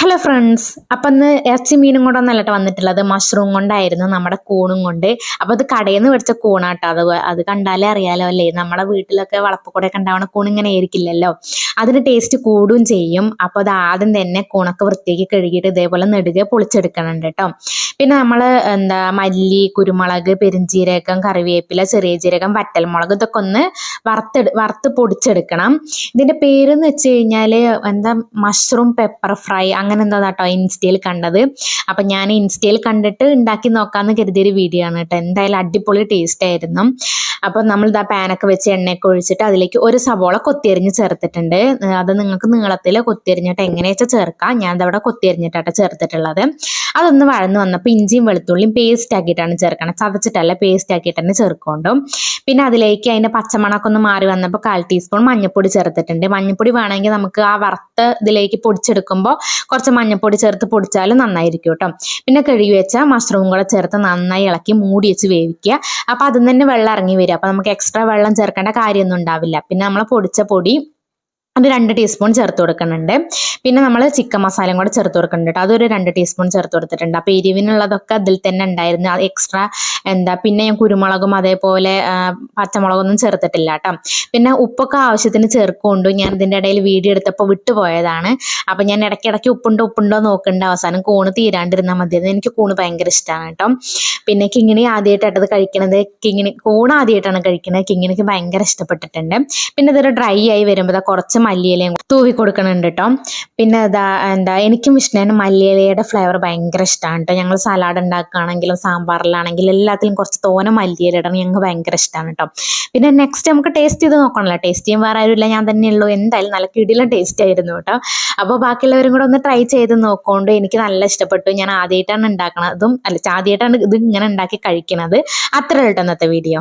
Hello friends, അപ്പം ഇന്ന് ഇറച്ചി മീനും കൊണ്ടൊന്നല്ല ട്ടോ വന്നിട്ടുള്ളത്, മഷ്റൂം കൊണ്ടായിരുന്നു, നമ്മുടെ കൂണും കൊണ്ട്. അപ്പോൾ അത് കടയിൽ നിന്ന് മേടിച്ച കൂണാട്ടോ. അത് കണ്ടാലേ അറിയാലോ അല്ലേ, നമ്മുടെ വീട്ടിലൊക്കെ വളപ്പുകൂടെയൊക്കെ ഉണ്ടാവുന്ന കൂൺ ഇങ്ങനെ ആയിരിക്കില്ലല്ലോ, അതിന് ടേസ്റ്റ് കൂടുകയും ചെയ്യും. അപ്പോൾ അത് ആദ്യം തന്നെ കൂണൊക്കെ വൃത്തിയാക്കി കഴുകിയിട്ട് ഇതേപോലെ നെടുകെ പൊളിച്ചെടുക്കണുണ്ട് കേട്ടോ. പിന്നെ നമ്മൾ മല്ലി, കുരുമുളക്, പെരിഞ്ചീരകം, കറിവേപ്പില, ചെറിയ ജീരകം, വറ്റൽമുളക് ഇതൊക്കെ ഒന്ന് വറുത്ത് പൊടിച്ചെടുക്കണം. ഇതിൻ്റെ പേരെന്ന് വെച്ച് കഴിഞ്ഞാൽ മഷ്റൂം പെപ്പർ ഫ്രൈ അങ്ങനെ എന്താ കേട്ടോ ഇൻസ്റ്റയിൽ കണ്ടത്. അപ്പം ഞാൻ ഇൻസ്റ്റയിൽ കണ്ടിട്ട് ഉണ്ടാക്കി നോക്കാമെന്ന് കരുതിയൊരു വീഡിയോ ആണ് കേട്ടോ. എന്തായാലും അടിപൊളി ടേസ്റ്റ് ആയിരുന്നു. അപ്പം നമ്മൾ പാനൊക്കെ വെച്ച് എണ്ണയൊക്കെ ഒഴിച്ചിട്ട് അതിലേക്ക് ഒരു സവോള കൊത്തിയരിഞ്ഞ് ചേർത്തിട്ടുണ്ട്. അത് നിങ്ങൾക്ക് നീളത്തിൽ കൊത്തിയരിഞ്ഞിട്ട് എങ്ങനെയാ ചേർക്കാം. ഞാൻ അതവിടെ കൊത്തിയരിഞ്ഞിട്ടാണ് ചേർത്തിട്ടുള്ളത്. അതൊന്ന് വഴന്ന് വന്നപ്പോൾ ഇഞ്ചിയും വെളുത്തുള്ളിയും പേസ്റ്റ് ആക്കിയിട്ടാണ് ചേർക്കണം, ചതച്ചിട്ടല്ല, പേസ്റ്റ് ആക്കിയിട്ട് തന്നെ ചേർക്കൊണ്ടു. പിന്നെ അതിലേക്ക് അതിൻ്റെ പച്ചമണമൊക്കെ ഒന്ന് മാറി വന്നപ്പോൾ 1/4 ടീസ്പൂൺ മഞ്ഞൾപ്പൊടി ചേർത്തിട്ടുണ്ട്. മഞ്ഞൾപ്പൊടി വേണമെങ്കിൽ നമുക്ക് ആ വറുത്ത ഇതിലേക്ക് പൊടിച്ചെടുക്കുമ്പോൾ കുറച്ച് മഞ്ഞൾപ്പൊടി ചേർത്ത് പൊടിച്ചാലും നന്നായിരിക്കും കേട്ടോ. പിന്നെ കഴുകി വെച്ച മഷ്റൂം കൂടെ ചേർത്ത് നന്നായി ഇളക്കി മൂടി വെച്ച് വേവിക്കുക. അപ്പോൾ അതിൽ നിന്ന് തന്നെ വെള്ളം ഇറങ്ങി വരും. അപ്പോൾ നമുക്ക് എക്സ്ട്രാ വെള്ളം ചേർക്കേണ്ട കാര്യമൊന്നും ഉണ്ടാവില്ല. പിന്നെ നമ്മൾ പൊടിച്ച പൊടി അത് 2 ടീസ്പൂൺ ചേർത്ത് കൊടുക്കുന്നുണ്ട്. പിന്നെ നമ്മൾ ചിക്കൻ മസാലയും കൂടെ ചേർത്ത് കൊടുക്കുന്നുണ്ട്. അതൊരു 2 ടീസ്പൂൺ ചേർത്ത് കൊടുത്തിട്ടുണ്ട്. അപ്പോൾ എരിവിനുള്ളതൊക്കെ അതിൽ തന്നെ ഉണ്ടായിരുന്നു. അത് എക്സ്ട്രാ പിന്നെ ഞാൻ കുരുമുളകും അതേപോലെ പച്ചമുളകൊന്നും ചേർത്തിട്ടില്ല കേട്ടോ. പിന്നെ ഉപ്പൊക്കെ ആവശ്യത്തിന് ചേർക്കുകൊണ്ട് ഞാൻ ഇതിൻ്റെ ഇടയിൽ വീഡിയോ എടുത്തപ്പോൾ വിട്ടുപോയതാണ്. അപ്പോൾ ഞാൻ ഇടയ്ക്കിടയ്ക്ക് ഉപ്പുണ്ടോ നോക്കേണ്ട, അവസാനം കൂണ് തീരാണ്ടിരുന്നാൽ മതി. എനിക്ക് കൂണ് ഭയങ്കര ഇഷ്ടമാണ് കേട്ടോ. പിന്നെ കിങ്ങിണി ആദ്യമായിട്ടത് കഴിക്കണത്, കൂണ് ആദ്യമായിട്ടാണ് കഴിക്കുന്നത്. കിങ്ങിണിക്ക് ഭയങ്കര ഇഷ്ടപ്പെട്ടിട്ടുണ്ട്. പിന്നെ ഇതൊരു ഡ്രൈ ആയി വരുമ്പോൾ കുറച്ച് മല്ലിയിലയും തൂവി കൊടുക്കണുണ്ട് കേട്ടോ. പിന്നെ എനിക്കും ഇഷ്ടമാണ്, മല്ലിയിലയുടെ ഫ്ലേവർ ഭയങ്കര ഇഷ്ടമാണ് കേട്ടോ. ഞങ്ങൾ സലാഡ് ഉണ്ടാക്കുകയാണെങ്കിലും സാമ്പാറിലാണെങ്കിലും എല്ലാത്തിലും കുറച്ച് തോനെ മല്ലിയില ഇടണം, ഞങ്ങൾക്ക് ഭയങ്കര ഇഷ്ടമാണ് കേട്ടോ. പിന്നെ നെക്സ്റ്റ് നമുക്ക് ടേസ്റ്റ് ചെയ്ത് നോക്കണമല്ലോ. ടേസ്റ്റ് ചെയ്യാൻ വേറെ ആരുമില്ല, ഞാൻ തന്നെ ഉള്ളൂ. എന്തായാലും നല്ല കിടിലൻ ടേസ്റ്റ് ആയിരുന്നു കേട്ടോ. അപ്പോൾ ബാക്കിയുള്ളവരും കൂടെ ഒന്ന് ട്രൈ ചെയ്ത് നോക്കുകൊണ്ട് എനിക്ക് നല്ല ഇഷ്ടപ്പെട്ടു. ഞാൻ ആദ്യമായിട്ടാണ് ഉണ്ടാക്കണതും ആദ്യമായിട്ടാണ് ഇത് ഇങ്ങനെ ഉണ്ടാക്കി കഴിക്കുന്നത്. അത്ര കേട്ടോ ഇന്നത്തെ വീഡിയോ.